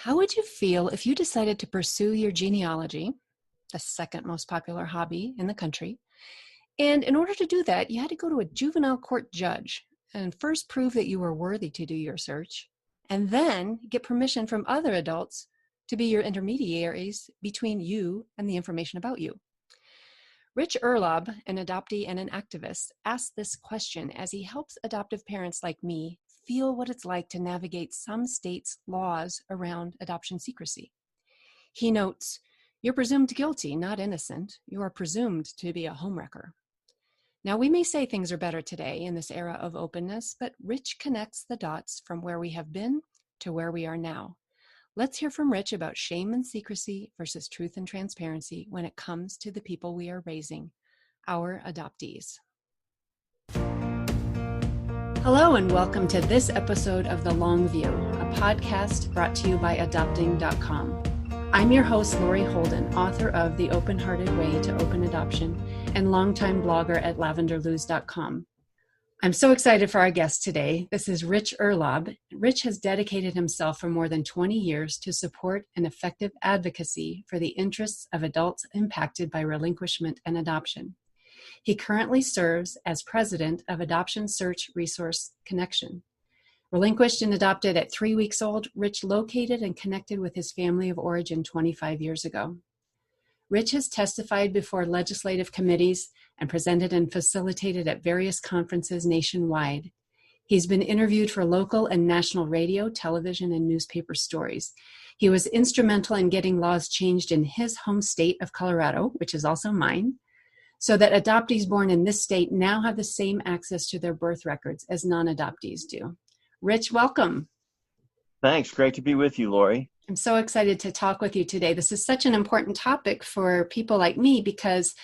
How would you feel if you decided to pursue your genealogy, the second most popular hobby in the country, and in order to do that, you had to go to a juvenile court judge and first prove that you were worthy to do your search, and then get permission from other adults to be your intermediaries between you and the information about you? Rich Uhrlaub, an adoptee and an activist, asked this question as he helps adoptive parents like me feel what it's like to navigate some states' laws around adoption secrecy. He notes, "You're presumed guilty, not innocent. You are presumed to be a homewrecker." Now, we may say things are better today in this era of openness, but Rich connects the dots from where we have been to where we are now. Let's hear from Rich about shame and secrecy versus truth and transparency when it comes to the people we are raising, our adoptees. Hello and welcome to this episode of The Long View, a podcast brought to you by adopting.com. I'm your host, Lori Holden, author of The Open-Hearted Way to Open Adoption and longtime blogger at lavenderluz.com. I'm so excited for our guest today. This is Rich Uhrlaub. Rich has dedicated himself for more than 20 years to support and effective advocacy for the interests of adults impacted by relinquishment and adoption. He currently serves as president of Adoption Search Resource Connection. Relinquished and adopted at 3 weeks old, Rich located and connected with his family of origin 25 years ago. Rich has testified before legislative committees and presented and facilitated at various conferences nationwide. He's been interviewed for local and national radio, television, and newspaper stories. He was instrumental in getting laws changed in his home state of Colorado, which is also mine, so that adoptees born in this state now have the same access to their birth records as non-adoptees do. Rich, welcome. Thanks. Great to be with you, Lori. I'm so excited to talk with you today. This is such an important topic for people like me because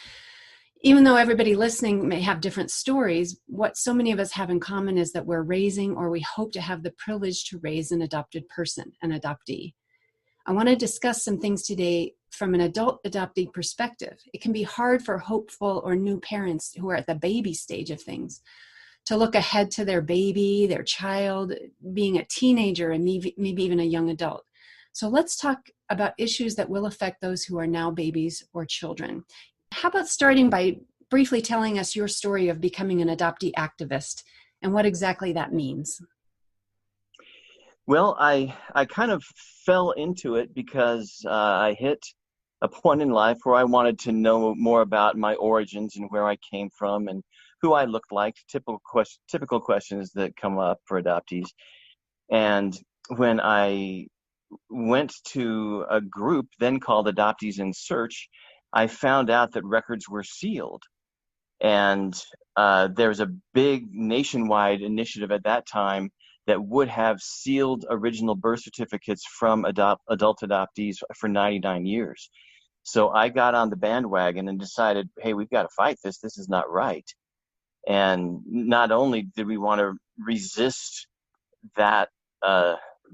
even though everybody listening may have different stories, what so many of us have in common is that we're raising, or we hope to have the privilege to raise, an adopted person, an adoptee. I want to discuss some things today from an adult adoptee perspective. It can be hard for hopeful or new parents who are at the baby stage of things to look ahead to their baby, their child, being a teenager, and maybe even a young adult. So let's talk about issues that will affect those who are now babies or children. How about starting by briefly telling us your story of becoming an adoptee activist and what exactly that means? Well, I kind of fell into it because I hit a point in life where I wanted to know more about my origins and where I came from and who I looked like, typical questions that come up for adoptees. And when I went to a group then called Adoptees in Search, I found out that records were sealed. And there's a big nationwide initiative at that time that would have sealed original birth certificates from adult adoptees for 99 years. So I got on the bandwagon and decided, hey, we've got to fight this. This is not right. And not only did we want to resist that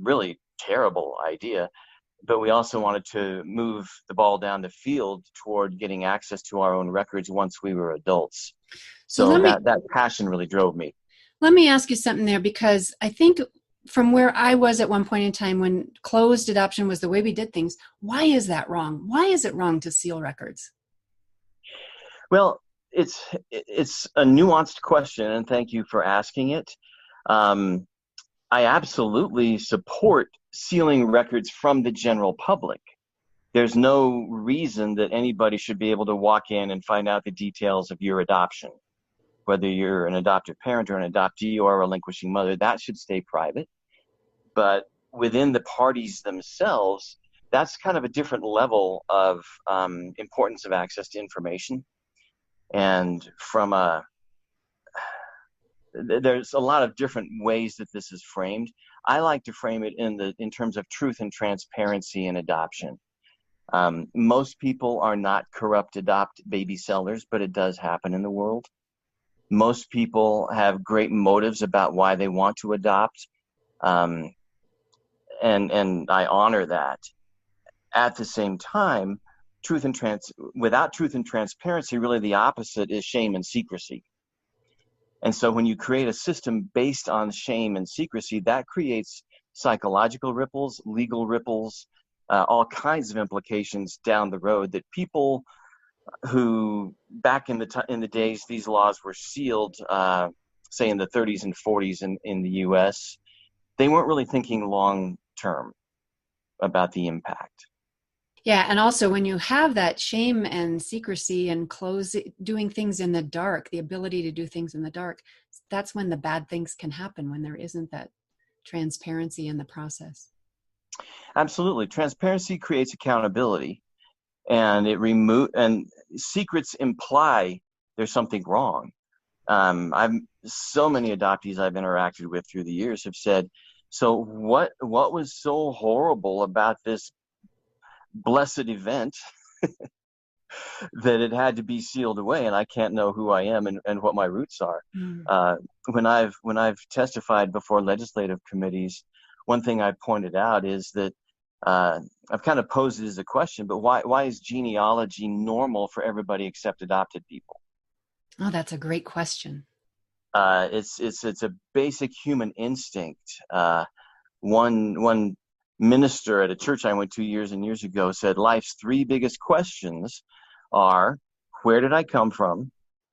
really terrible idea, but we also wanted to move the ball down the field toward getting access to our own records once we were adults. So that passion really drove me. Let me ask you something there, because I think from where I was at one point in time when closed adoption was the way we did things, why is that wrong? Why is it wrong to seal records? Well, it's a nuanced question, and thank you for asking it. I absolutely support sealing records from the general public. There's no reason that anybody should be able to walk in and find out the details of your adoption. Whether you're an adoptive parent or an adoptee or a relinquishing mother, that should stay private. But within the parties themselves, that's kind of a different level of importance of access to information. And there's a lot of different ways that this is framed. I like to frame it in terms of truth and transparency in adoption. Most people are not corrupt baby sellers, but it does happen in the world. Most people have great motives about why they want to adopt, and I honor that. At the same time, without truth and transparency, really the opposite is shame and secrecy. And so when you create a system based on shame and secrecy, that creates psychological ripples, legal ripples, all kinds of implications down the road that people who back in the days these laws were sealed, say in the 30s and 40s in the U.S., they weren't really thinking long term about the impact. Yeah, and also when you have that shame and secrecy and doing things in the dark, the ability to do things in the dark, that's when the bad things can happen, when there isn't that transparency in the process. Absolutely. Transparency creates accountability, and and secrets imply there's something wrong. I've so many adoptees I've interacted with through the years have said, so what was so horrible about this blessed event that it had to be sealed away, and I can't know who I am and what my roots are. When I've testified before legislative committees, one thing I pointed out is that I've kind of posed it as a question, but why is genealogy normal for everybody except adopted people? Oh, that's a great question. It's a basic human instinct. One minister at a church I went to years and years ago said life's three biggest questions are: where did I come from?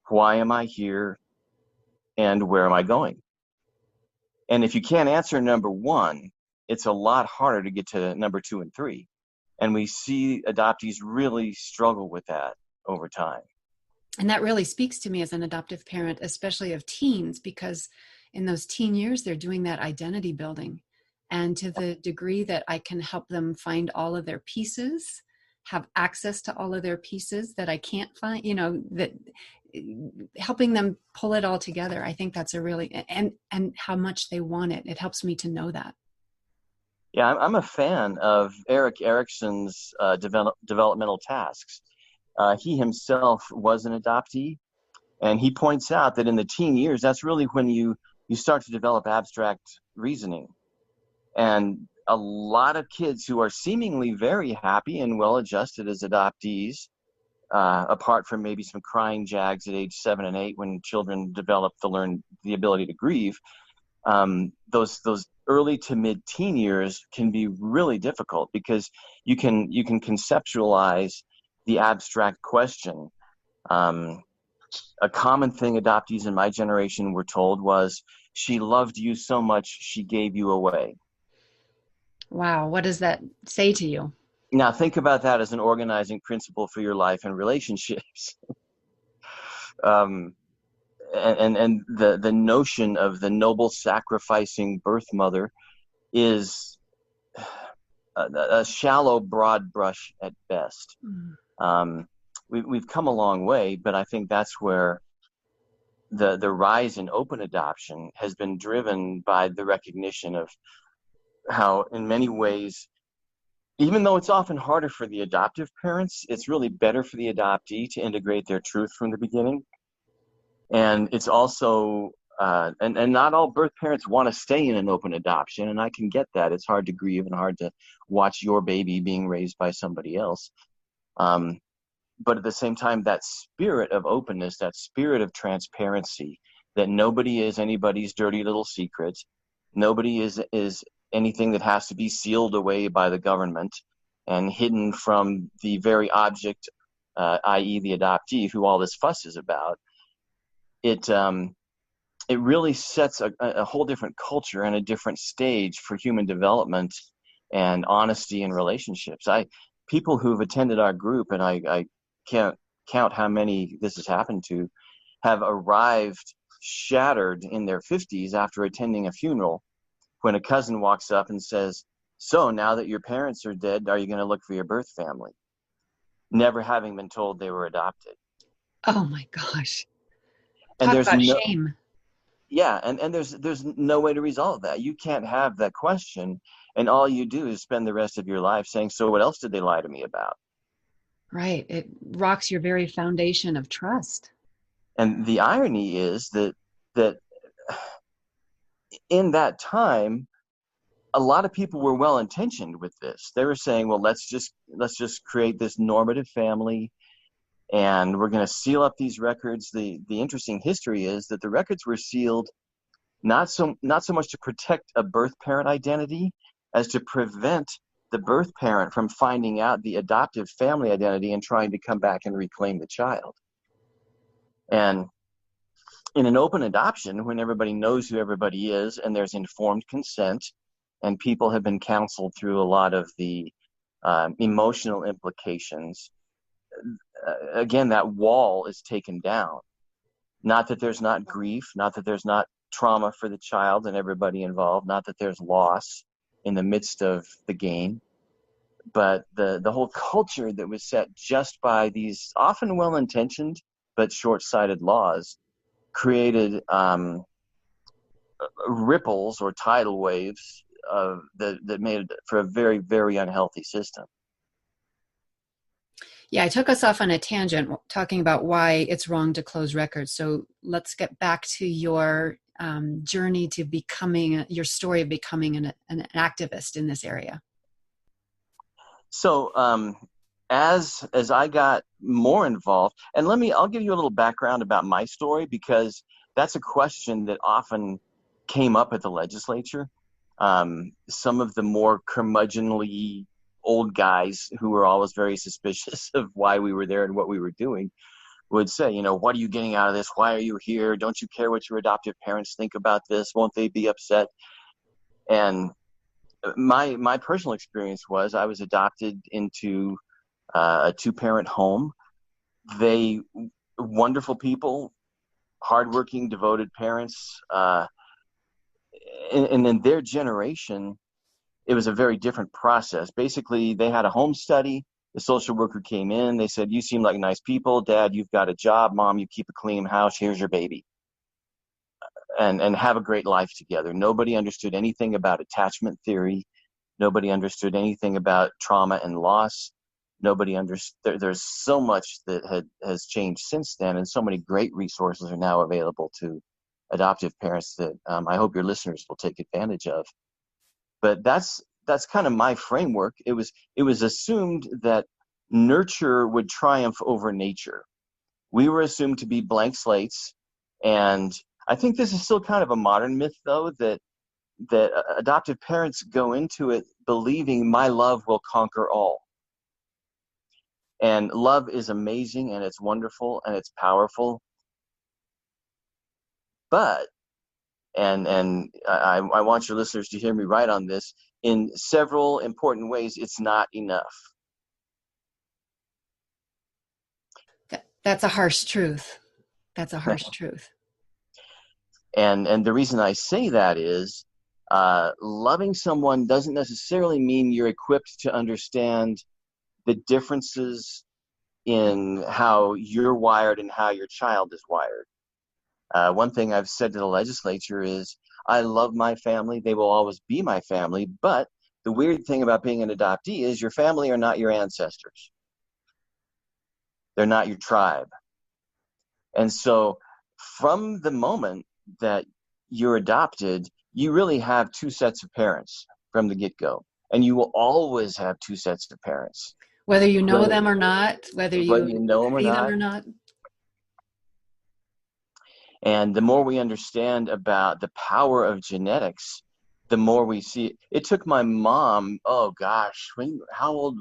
Why am I here? And where am I going? And if you can't answer number one, it's a lot harder to get to number 2 and 3. And we see adoptees really struggle with that over time. And that really speaks to me as an adoptive parent, especially of teens, because in those teen years, they're doing that identity building. And to the degree that I can help them find all of their pieces, have access to all of their pieces that I can't find, that helping them pull it all together, I think that's a really, and how much they want it. It helps me to know that. Yeah, I'm a fan of Erik Erikson's developmental tasks. He himself was an adoptee, and he points out that in the teen years, that's really when you start to develop abstract reasoning. And a lot of kids who are seemingly very happy and well-adjusted as adoptees, apart from maybe some crying jags at age 7 and 8 when children develop to learn the ability to grieve, those early to mid-teen years can be really difficult because you can conceptualize the abstract question. A common thing adoptees in my generation were told was, she loved you so much, she gave you away. Wow, what does that say to you? Now think about that as an organizing principle for your life and relationships. And the notion of the noble sacrificing birth mother is a shallow, broad brush at best. We've come a long way, but I think that's where the rise in open adoption has been driven by the recognition of how, in many ways, even though it's often harder for the adoptive parents, it's really better for the adoptee to integrate their truth from the beginning. And it's also, and not all birth parents want to stay in an open adoption, and I can get that. It's hard to grieve and hard to watch your baby being raised by somebody else. But at the same time, that spirit of openness, that spirit of transparency, that nobody is anybody's dirty little secret, nobody is anything that has to be sealed away by the government and hidden from the very object, i.e. the adoptee, who all this fuss is about. It really sets a whole different culture and a different stage for human development and honesty in relationships. People who've attended our group, and I can't count how many this has happened to, have arrived shattered in their 50s after attending a funeral when a cousin walks up and says, so now that your parents are dead, are you going to look for your birth family? Never having been told they were adopted. Oh my gosh. And Talk there's about shame. Yeah, and there's no way to resolve that. You can't have that question, and all you do is spend the rest of your life saying, so what else did they lie to me about? Right. It rocks your very foundation of trust. And the irony is that in that time, a lot of people were well-intentioned with this. They were saying, well, let's just create this normative family, and we're going to seal up these records. The interesting history is that the records were sealed not so much to protect a birth parent identity as to prevent the birth parent from finding out the adoptive family identity and trying to come back and reclaim the child. And in an open adoption, when everybody knows who everybody is and there's informed consent and people have been counseled through a lot of the emotional implications, again, that wall is taken down. Not that there's not grief, not that there's not trauma for the child and everybody involved, not that there's loss in the midst of the gain, but the whole culture that was set just by these often well-intentioned but short-sighted laws created ripples or tidal waves that made it for a very, very unhealthy system. Yeah, I took us off on a tangent talking about why it's wrong to close records. So let's get back to your journey to becoming, your story of becoming an activist in this area. So as I got more involved, and I'll give you a little background about my story, because that's a question that often came up at the legislature. Some of the more curmudgeonly old guys who were always very suspicious of why we were there and what we were doing would say, what are you getting out of this? Why are you here? Don't you care what your adoptive parents think about this? Won't they be upset? And my personal experience was I was adopted into a two-parent home. They wonderful people, hardworking, devoted parents. And in their generation, it was a very different process. Basically, they had a home study. The social worker came in. They said, you seem like nice people. Dad, you've got a job. Mom, you keep a clean house. Here's your baby. And have a great life together. Nobody understood anything about attachment theory. Nobody understood anything about trauma and loss. Nobody understood. There's so much that has changed since then, and so many great resources are now available to adoptive parents that I hope your listeners will take advantage of. But that's kind of my framework. It was assumed that nurture would triumph over nature. We were assumed to be blank slates, and I think this is still kind of a modern myth, though, that adoptive parents go into it believing my love will conquer all. And love is amazing, and it's wonderful, and it's powerful. But, and I want your listeners to hear me right on this, in several important ways, it's not enough. That's a harsh truth. That's a harsh truth. And the reason I say that is loving someone doesn't necessarily mean you're equipped to understand the differences in how you're wired and how your child is wired. One thing I've said to the legislature is, I love my family. They will always be my family. But the weird thing about being an adoptee is your family are not your ancestors. They're not your tribe. And so from the moment that you're adopted, you really have two sets of parents from the get-go. And you will always have two sets of parents. Whether you know them or not, whether you know them see them or not. And the more we understand about the power of genetics, the more we see. It took my mom, oh gosh, how old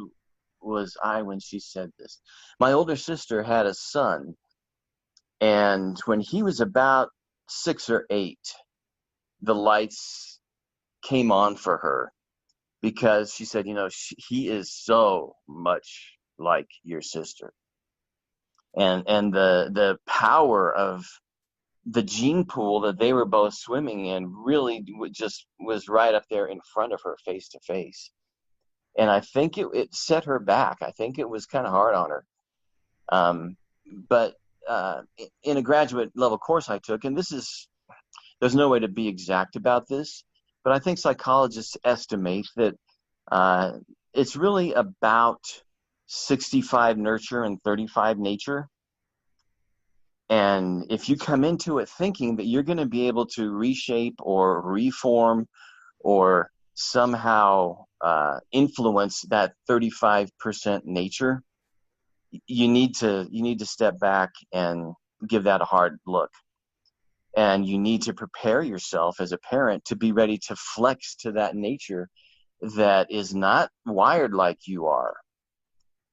was I when she said this? My older sister had a son, and when he was about 6 or 8, the lights came on for her, because she said, he is so much like your sister. And the power of the gene pool that they were both swimming in really just was right up there in front of her, face to face. And I think it set her back. I think it was kind of hard on her. But in a graduate level course I took, and there's no way to be exact about this, but I think psychologists estimate that it's really about 65 nurture and 35 nature. And if you come into it thinking that you're going to be able to reshape or reform or somehow influence that 35% nature, you need to step back and give that a hard look. And you need to prepare yourself as a parent to be ready to flex to that nature that is not wired like you are.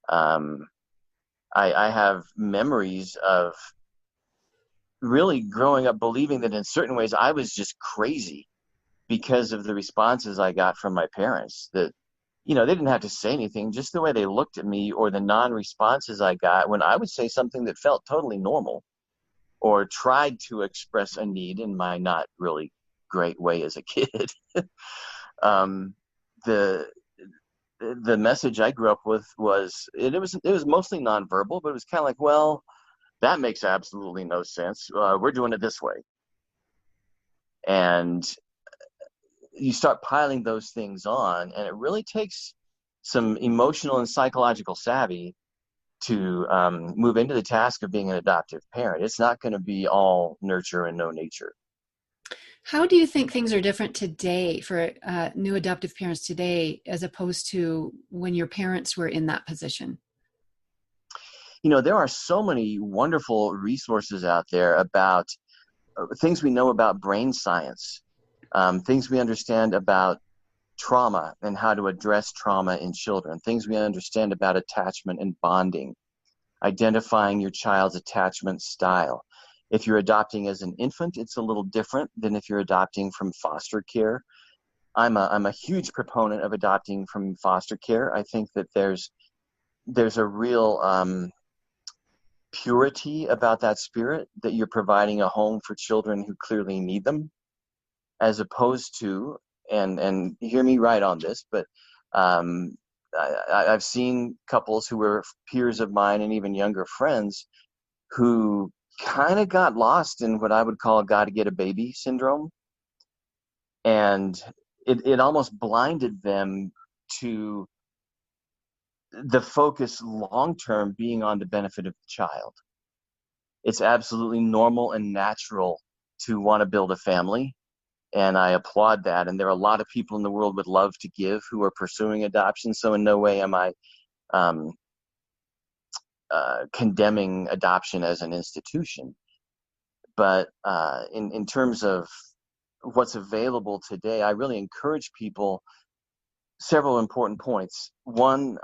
I have memories of really growing up believing that in certain ways I was just crazy because of the responses I got from my parents. That, they didn't have to say anything, just the way they looked at me or the non-responses I got when I would say something that felt totally normal or tried to express a need in my not really great way as a kid. um, the the message I grew up with was it was mostly nonverbal, but it was kind of like, well, that makes absolutely no sense. We're doing it this way, and you start piling those things on, and it really takes some emotional and psychological savvy to move into the task of being an adoptive parent. It's not going to be all nurture and no nature. How do you think things are different today for new adoptive parents today as opposed to when your parents were in that position? There are so many wonderful resources out there about things we know about brain science, things we understand about trauma and how to address trauma in children, things we understand about attachment and bonding, identifying your child's attachment style. If you're adopting as an infant, it's a little different than if you're adopting from foster care. I'm a huge proponent of adopting from foster care. I think that there's a real purity about that spirit, that you're providing a home for children who clearly need them, as opposed to, and hear me right on this, but I've seen couples who were peers of mine and even younger friends who kind of got lost in what I would call gotta get a baby syndrome. And it almost blinded them to the focus long-term being on the benefit of the child. It's absolutely normal and natural to want to build a family, and I applaud that. And there are a lot of people in the world with love to give who are pursuing adoption. So in no way am I condemning adoption as an institution. But in terms of what's available today, I really encourage people several important points. One,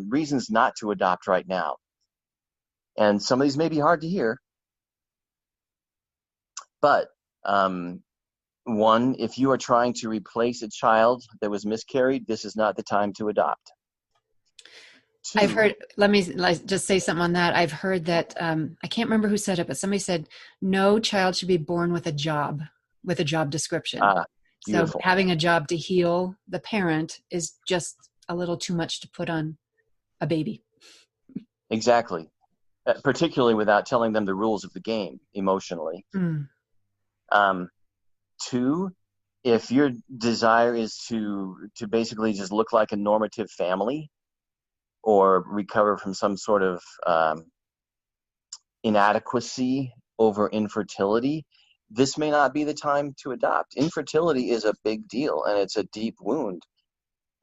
reasons not to adopt right now. And some of these may be hard to hear. But one, if you are trying to replace a child that was miscarried, this is not the time to adopt. Two, I've heard, let me just say something on that. I've heard that, I can't remember who said it, but somebody said, no child should be born with a job description. So beautiful. having a job to heal the parent is just a little too much to put on a baby. Exactly. Particularly without telling them the rules of the game emotionally. Mm. Two, if your desire is to basically just look like a normative family or recover from some sort of inadequacy over infertility, this may not be the time to adopt. Infertility is a big deal, and it's a deep wound,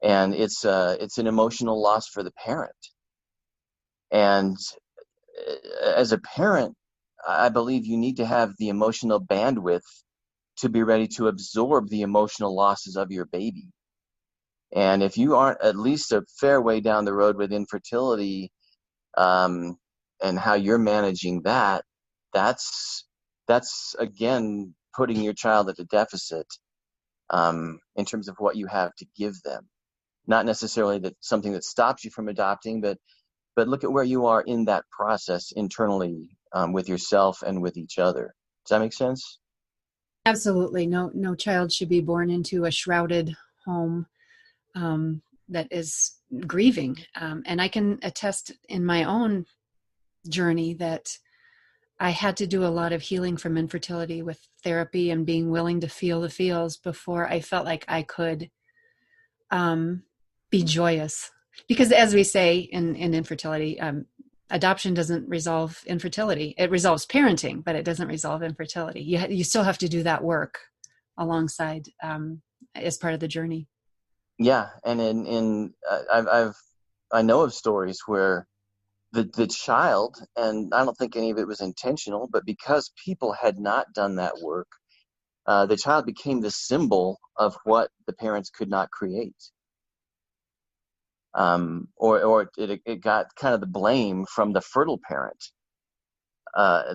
and it's an emotional loss for the parent. And as a parent, I believe you need to have the emotional bandwidth to be ready to absorb the emotional losses of your baby. And if you aren't at least a fair way down the road with infertility, and how you're managing that, that's again putting your child at a deficit in terms of what you have to give them. Not necessarily that something that stops you from adopting, but look at where you are in that process internally, with yourself and with each other. Does that make sense? Absolutely. No child should be born into a shrouded home that is grieving. And I can attest in my own journey that I had to do a lot of healing from infertility with therapy and being willing to feel the feels before I felt like I could be joyous. Because as we say in infertility, adoption doesn't resolve infertility. It resolves parenting, but it doesn't resolve infertility. You still have to do that work alongside as part of the journey. Yeah, and I know of stories where the child, and I don't think any of it was intentional, but because people had not done that work, the child became the symbol of what the parents could not create. Or it got kind of the blame from the fertile parent.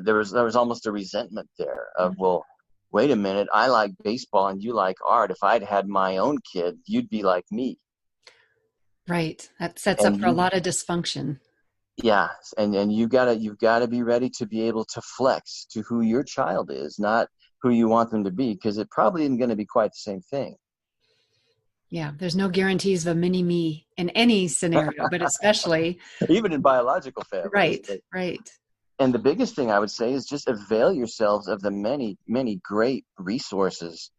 There was almost a resentment there of, well, wait a minute, I like baseball and you like art. If I'd had my own kid, you'd be like me. Right. That sets up And for a lot of dysfunction. yeah, and you've gotta be ready to be able to flex to who your child is, not who you want them to be, because it probably isn't going to be quite the same thing. Yeah. There's no guarantees of a mini me in any scenario, but especially. Even in biological families. Right. Right. And the biggest thing I would say is just avail yourselves of the many, many great resources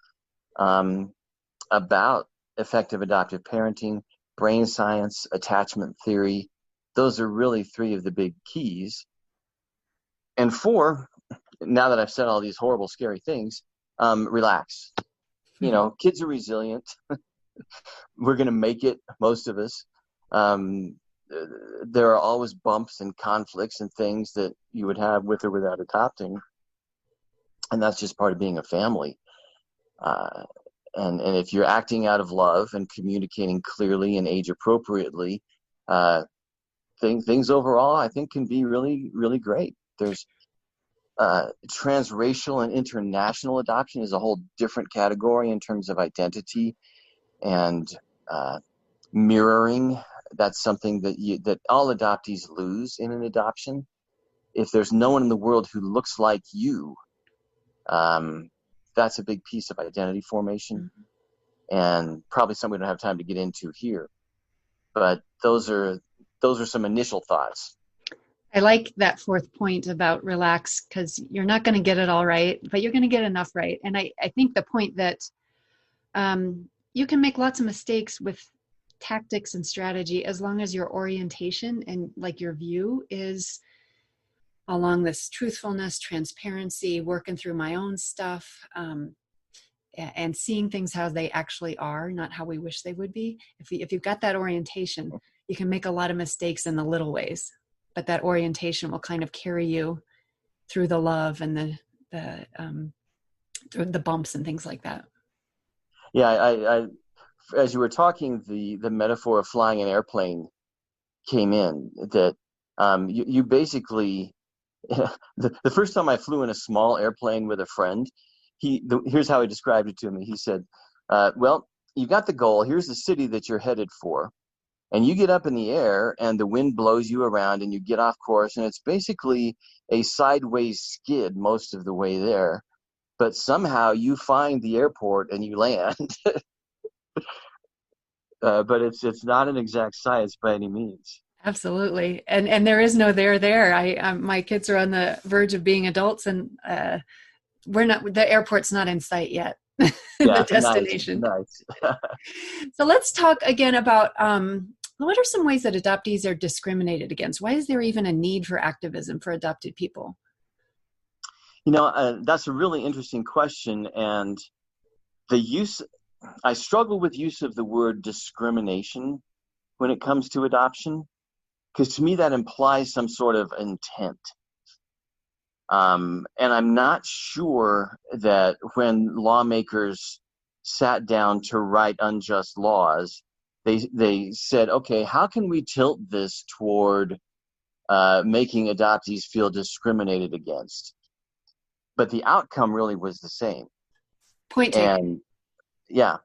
about effective adoptive parenting, brain science, attachment theory. Those are really three of the big keys. And four, now that I've said all these horrible, scary things, relax. Kids are resilient. We're going to make it, most of us. There are always bumps and conflicts and things that you would have with or without adopting. And that's just part of being a family. And if you're acting out of love and communicating clearly and age appropriately, things overall, I think, can be really, really great. There's transracial and international adoption is a whole different category in terms of identity and mirroring. That's something that all adoptees lose in an adoption. If there's no one in the world who looks like you, that's a big piece of identity formation, and probably something we don't have time to get into here. But those are some initial thoughts. I like that fourth point about relax, because you're not going to get it all right, but you're going to get enough right. And I think the point that you can make lots of mistakes with tactics and strategy as long as your orientation and like your view is along this truthfulness, transparency, working through my own stuff, and seeing things how they actually are, not how we wish they would be. If you've got that orientation, you can make a lot of mistakes in the little ways, but that orientation will kind of carry you through the love and the bumps and things like that. Yeah, I as you were talking, the metaphor of flying an airplane came in. That you basically, the first time I flew in a small airplane with a friend, here's how he described it to me. He said, well, you got the goal. Here's the city that you're headed for. And you get up in the air and the wind blows you around and you get off course. And it's basically a sideways skid most of the way there. But somehow you find the airport and you land. But it's not an exact science by any means. Absolutely. And there is no there. My kids are on the verge of being adults, and the airport's not in sight yet. Yeah, The destination. Nice. So let's talk again about what are some ways that adoptees are discriminated against? Why is there even a need for activism for adopted people? That's a really interesting question. And I struggle with use of the word discrimination when it comes to adoption, because to me that implies some sort of intent. And I'm not sure that when lawmakers sat down to write unjust laws, they said, okay, how can we tilt this toward making adoptees feel discriminated against? But the outcome really was the same. Point taken. And yeah,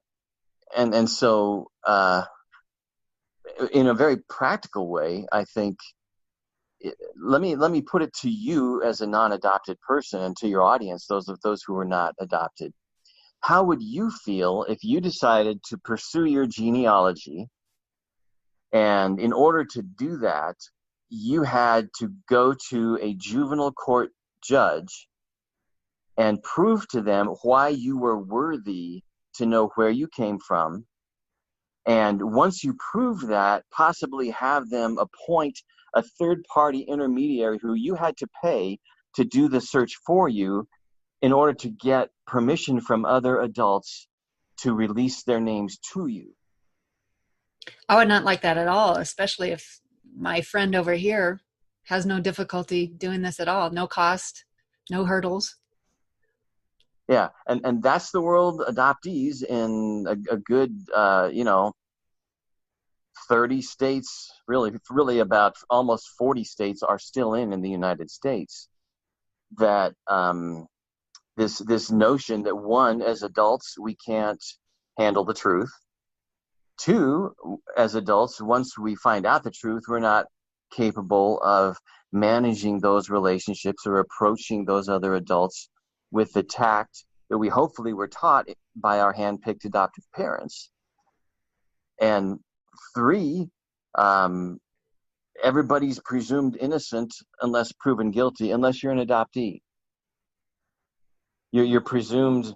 and so in a very practical way, I think. Let me put it to you as a non-adopted person, and to your audience, those who are not adopted. How would you feel if you decided to pursue your genealogy, and in order to do that, you had to go to a juvenile court judge and prove to them why you were worthy to know where you came from, and once you prove that, possibly have them appoint a third-party intermediary who you had to pay to do the search for you in order to get permission from other adults to release their names to you? I would not like that at all, especially if my friend over here has no difficulty doing this at all. No cost, no hurdles. Yeah, and that's the world adoptees in a good 30 states, really about almost 40 states are still in the United States. That this notion that, one, as adults we can't handle the truth. Two, as adults, once we find out the truth, we're not capable of managing those relationships or approaching those other adults with the tact that we hopefully were taught by our hand-picked adoptive parents. And three, everybody's presumed innocent unless proven guilty, unless you're an adoptee. You're presumed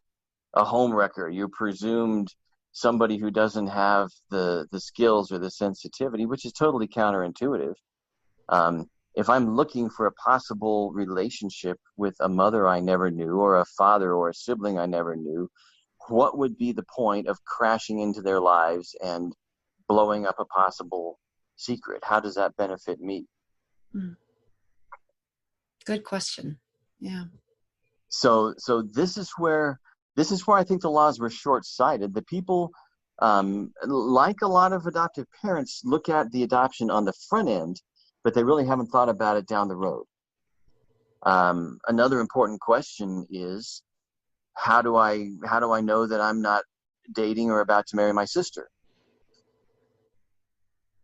a homewrecker. You're presumed somebody who doesn't have the skills or the sensitivity, which is totally counterintuitive. If I'm looking for a possible relationship with a mother I never knew, or a father or a sibling I never knew, what would be the point of crashing into their lives and blowing up a possible secret? How does that benefit me? Good question. Yeah. So this is where I think the laws were short-sighted. The people, like a lot of adoptive parents, look at the adoption on the front end, but they really haven't thought about it down the road. Another important question is, how do I know that I'm not dating or about to marry my sister?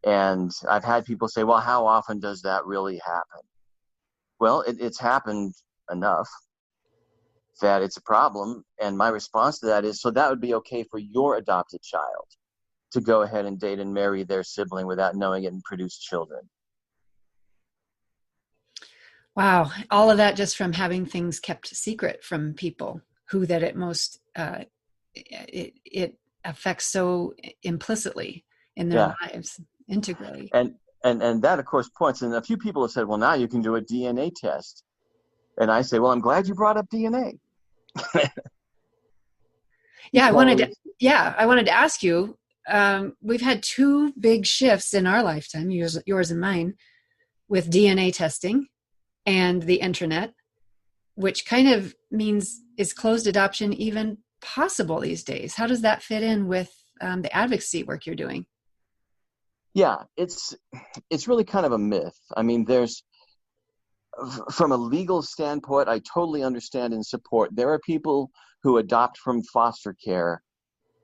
And I've had people say, well, how often does that really happen? Well, it's happened enough that it's a problem. And my response to that is, so that would be okay for your adopted child to go ahead and date and marry their sibling without knowing it and produce children. Wow. All of that just from having things kept secret from people who that it most, it affects so implicitly in their lives, integrally. And that, of course, points, and a few people have said, well, now you can do a DNA test. And I say, well, I'm glad you brought up DNA. I wanted to ask you, we've had two big shifts in our lifetime, yours and mine, with DNA testing and the internet, which kind of means, is closed adoption even possible these days? How does that fit in with the advocacy work you're doing? Yeah, it's really kind of a myth. I mean, from a legal standpoint, I totally understand and support. There are people who adopt from foster care,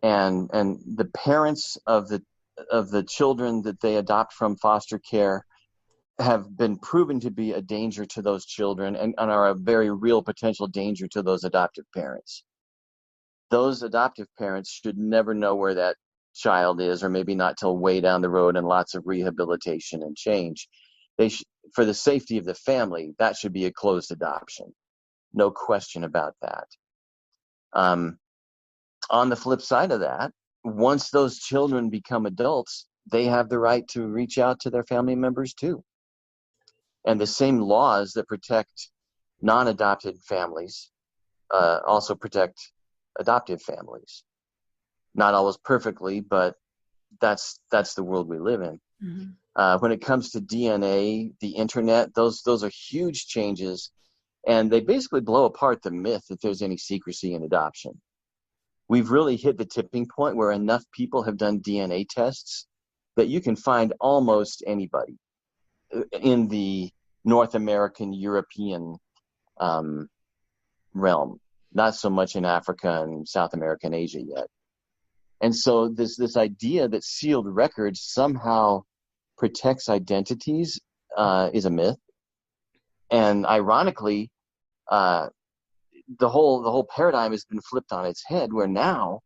and the parents of the children that they adopt from foster care have been proven to be a danger to those children and are a very real potential danger to those adoptive parents. Those adoptive parents should never know where that child is, or maybe not till way down the road and lots of rehabilitation and change. For the safety of the family, that should be a closed adoption. No question about that. On the flip side of that, once those children become adults, they have the right to reach out to their family members too. And the same laws that protect non-adopted families also protect adoptive families. Not always perfectly, but that's the world we live in. Mm-hmm. When it comes to DNA, the internet, those are huge changes, and they basically blow apart the myth that there's any secrecy in adoption. We've really hit the tipping point where enough people have done DNA tests that you can find almost anybody in the North American, European realm, not so much in Africa and South America and Asia yet. And so this idea that sealed records somehow protects identities is a myth. And ironically, the whole paradigm has been flipped on its head, where now,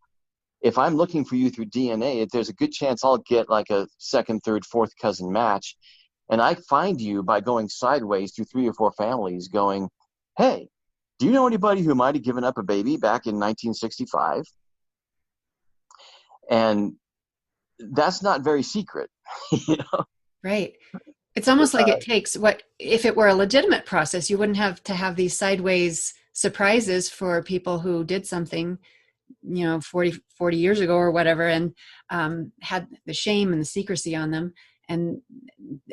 if I'm looking for you through DNA, there's a good chance I'll get like a second, third, fourth cousin match. And I find you by going sideways through 3 or 4 families going, hey, do you know anybody who might have given up a baby back in 1965? And that's not very secret, you know? Right. It's almost like it takes if it were a legitimate process, you wouldn't have to have these sideways surprises for people who did something, 40 years ago or whatever, and had the shame and the secrecy on them. And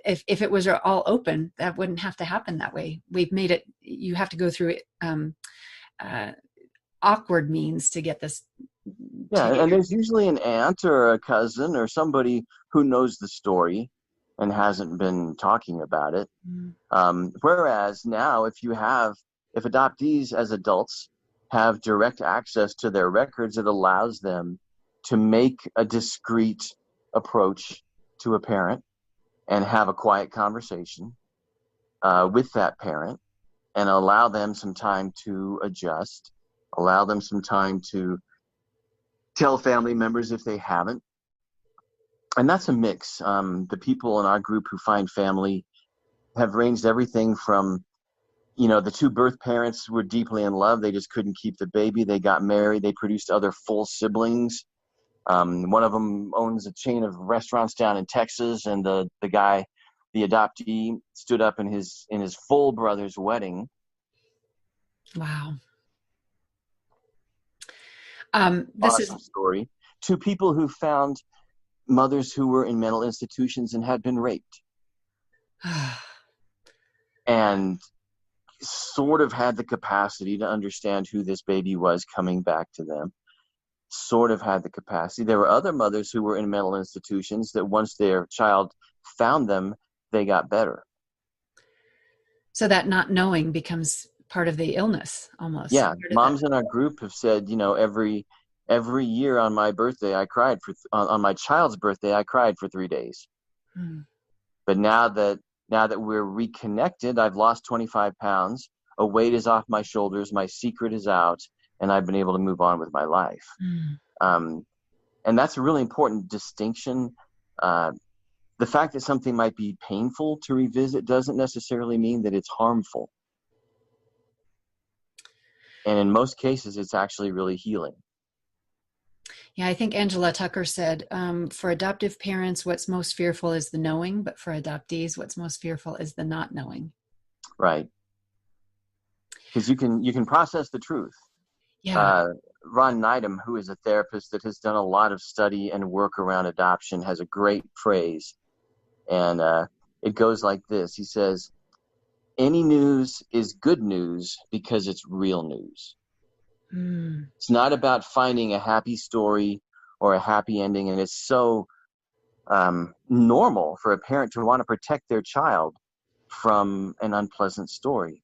if it was all open, that wouldn't have to happen that way. We've made it, you have to go through it, awkward means to get this. Yeah, and there's usually an aunt or a cousin or somebody who knows the story and hasn't been talking about it. Whereas now, if adoptees as adults have direct access to their records, it allows them to make a discreet approach to a parent and have a quiet conversation with that parent and allow them some time to adjust, allow them some time to tell family members if they haven't. And that's a mix. The people in our group who find family have ranged everything from, the two birth parents were deeply in love. They just couldn't keep the baby. They got married. They produced other full siblings. One of them owns a chain of restaurants down in Texas, and the guy, the adoptee, stood up in his full brother's wedding. Wow. This awesome story. To people who found mothers who were in mental institutions and had been raped. And sort of had the capacity to understand who this baby was coming back to them. Sort of had the capacity. There were other mothers who were in mental institutions that once their child found them, they got better. So that not knowing becomes part of the illness almost. Yeah, moms in our group have said, every year on my birthday, on my child's birthday, I cried for 3 days. But now that we're reconnected, I've lost 25 pounds. A weight is off my shoulders. My secret is out, and I've been able to move on with my life. And that's a really important distinction. The fact that something might be painful to revisit doesn't necessarily mean that it's harmful. And in most cases, it's actually really healing. Yeah, I think Angela Tucker said, for adoptive parents, what's most fearful is the knowing, but for adoptees, what's most fearful is the not knowing. Right. Because you can process the truth. Yeah. Ron Needham, who is a therapist that has done a lot of study and work around adoption, has a great phrase. And it goes like this. He says, any news is good news because it's real news. It's not about finding a happy story or a happy ending. And it's so normal for a parent to want to protect their child from an unpleasant story.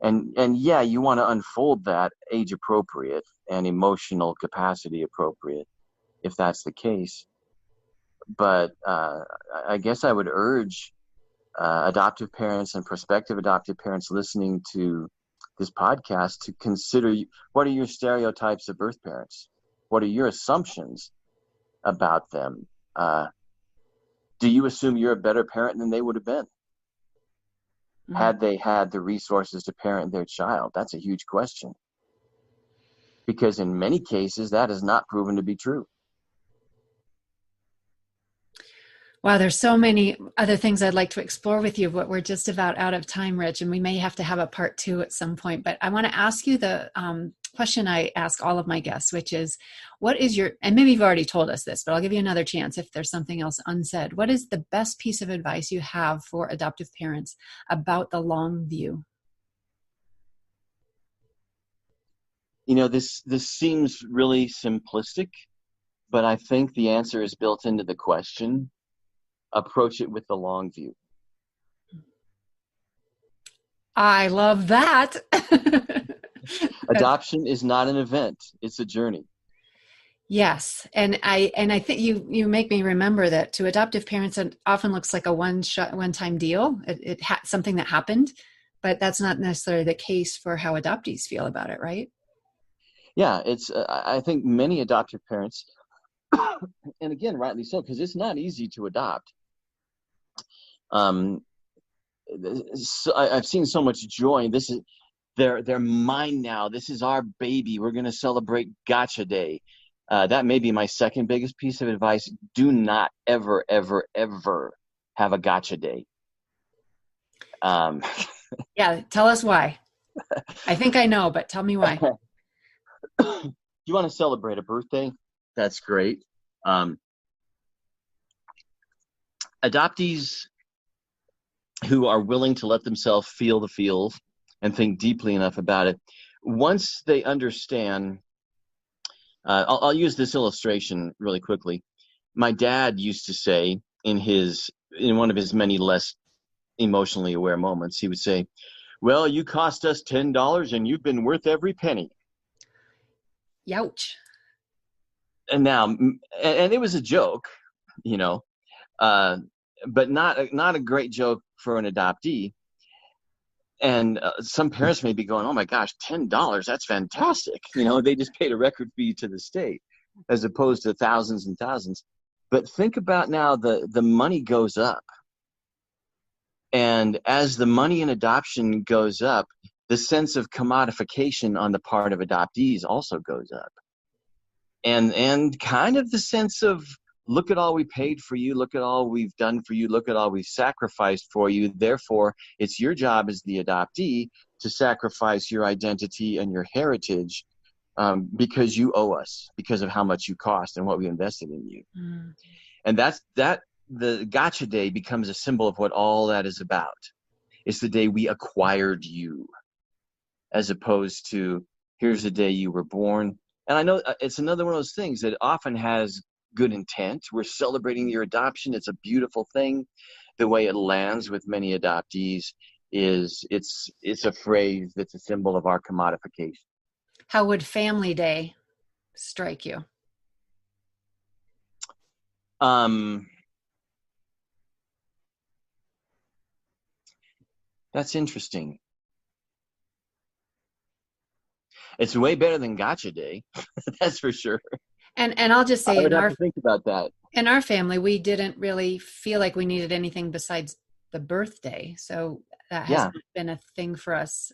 And yeah, you want to unfold that age appropriate and emotional capacity appropriate, if that's the case. But I guess I would urge adoptive parents and prospective adoptive parents listening to this podcast to consider, what are your stereotypes of birth parents? What are your assumptions about them? Do you assume you're a better parent than they would have been? Had they had the resources to parent their child? That's a huge question. Because in many cases, that is not proven to be true. Wow, there's so many other things I'd like to explore with you, but we're just about out of time, Rich, and we may have to have a part 2 at some point. But I want to ask you the question I ask all of my guests, which is, what is your, and maybe you've already told us this, but I'll give you another chance if there's something else unsaid. What is the best piece of advice you have for adoptive parents about the long view? This seems really simplistic, but I think the answer is built into the question. Approach it with the long view. I love that. Adoption is not an event. It's a journey. Yes. And I think you make me remember that to adoptive parents, it often looks like a one-time deal. Something that happened, but that's not necessarily the case for how adoptees feel about it, right? Yeah, it's. I think many adoptive parents, and again, rightly so, because it's not easy to adopt. I've seen so much joy. This is they're mine now. This is our baby. We're going to celebrate Gotcha Day. That may be my second biggest piece of advice. Do not ever, ever, ever have a Gotcha Day. Yeah, tell us why. I think I know, but tell me why. You want to celebrate a birthday? That's great. Adoptees who are willing to let themselves feel the feels and think deeply enough about it. Once they understand, I'll use this illustration really quickly. My dad used to say in one of his many less emotionally aware moments, he would say, "Well, you cost us $10 and you've been worth every penny." Youch. And now, and it was a joke, you know, but not a great joke for an adoptee. And some parents may be going, "Oh my gosh, $10, that's fantastic." You know, they just paid a record fee to the state as opposed to thousands and thousands. But think about now, the money goes up. And as the money in adoption goes up, the sense of commodification on the part of adoptees also goes up. And kind of the sense of, look at all we paid for you, look at all we've done for you, look at all we've sacrificed for you. Therefore, it's your job as the adoptee to sacrifice your identity and your heritage because you owe us, because of how much you cost and what we invested in you. Mm. And the gotcha day becomes a symbol of what all that is about. It's the day we acquired you, as opposed to, here's the day you were born. And I know it's another one of those things that often has good intent. We're celebrating your adoption. It's a beautiful thing. The way it lands with many adoptees is it's a phrase that's a symbol of our commodification. How would Family Day strike you? That's interesting. It's way better than Gotcha Day. That's for sure. And I'll just say, I would have to think about that. In our family, we didn't really feel like we needed anything besides the birthday. So that hasn't been a thing for us.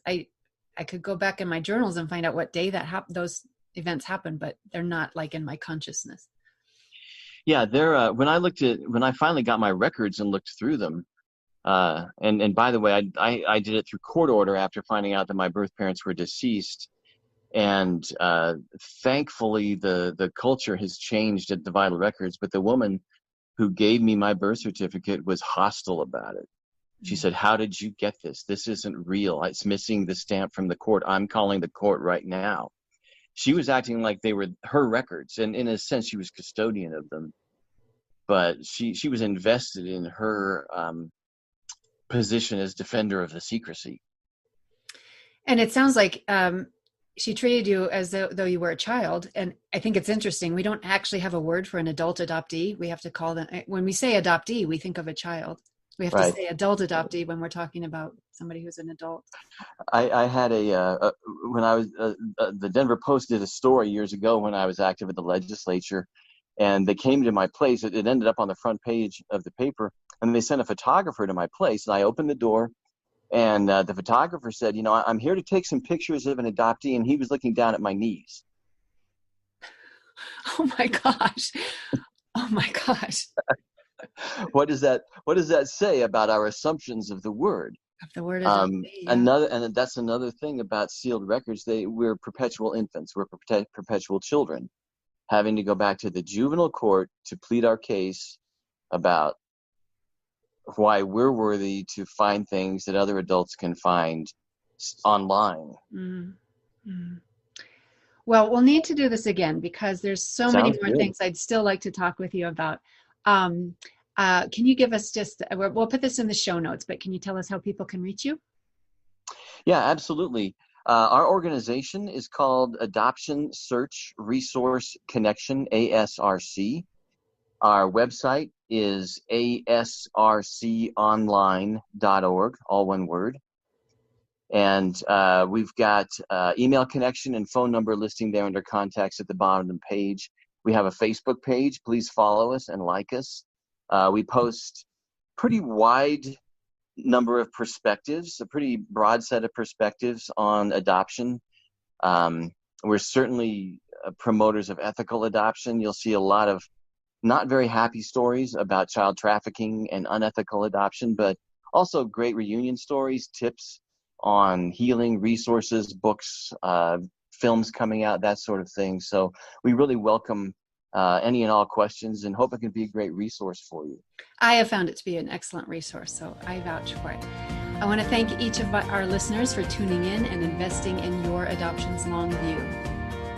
I could go back in my journals and find out what day those events happened, but they're not like in my consciousness. Yeah, when I finally got my records and looked through them, and by the way, I did it through court order after finding out that my birth parents were deceased. And thankfully, the culture has changed at the Vital Records, but the woman who gave me my birth certificate was hostile about it. She said, "How did you get this? This isn't real. It's missing the stamp from the court. I'm calling the court right now." She was acting like they were her records, and in a sense, she was custodian of them. But she was invested in her position as defender of the secrecy. And it sounds like she treated you as though you were a child. And I think it's interesting. We don't actually have a word for an adult adoptee. We have to call them, when we say adoptee, we think of a child. We have to say adult adoptee when we're talking about somebody who's an adult. I had when I was, the Denver Post did a story years ago when I was active in the legislature, and they came to my place. It ended up on the front page of the paper, and they sent a photographer to my place, and I opened the door. And the photographer said, "I'm here to take some pictures of an adoptee," and he was looking down at my knees. Oh my gosh. Oh my gosh. What does that say about our assumptions of the word? Of the word adoptee, yeah. And that's another thing about sealed records. We're perpetual infants. We're perpetual children, having to go back to the juvenile court to plead our case about why we're worthy to find things that other adults can find online. Mm-hmm. Well, we'll need to do this again because there's so many more things I'd still like to talk with you about. Can you give us we'll put this in the show notes, but can you tell us how people can reach you? Yeah, absolutely. Our organization is called Adoption Search Resource Connection, ASRC. Our website is asrconline.org, all one word. And we've got email connection and phone number listing there under contacts at the bottom of the page. We have a Facebook page. Please follow us and like us. We post pretty wide number of perspectives, a pretty broad set of perspectives on adoption. We're certainly promoters of ethical adoption. You'll see a lot of not very happy stories about child trafficking and unethical adoption, but also great reunion stories, tips on healing, resources, books, films coming out, that sort of thing. So we really welcome any and all questions, and hope it can be a great resource for you. I have found it to be an excellent resource, so I vouch for it. I want to thank each of our listeners for tuning in and investing in your adoption's long view.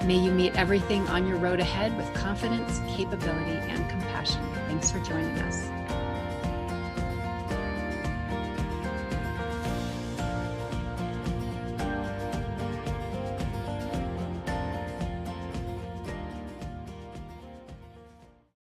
May you meet everything on your road ahead with confidence, capability, and compassion. Thanks for joining us.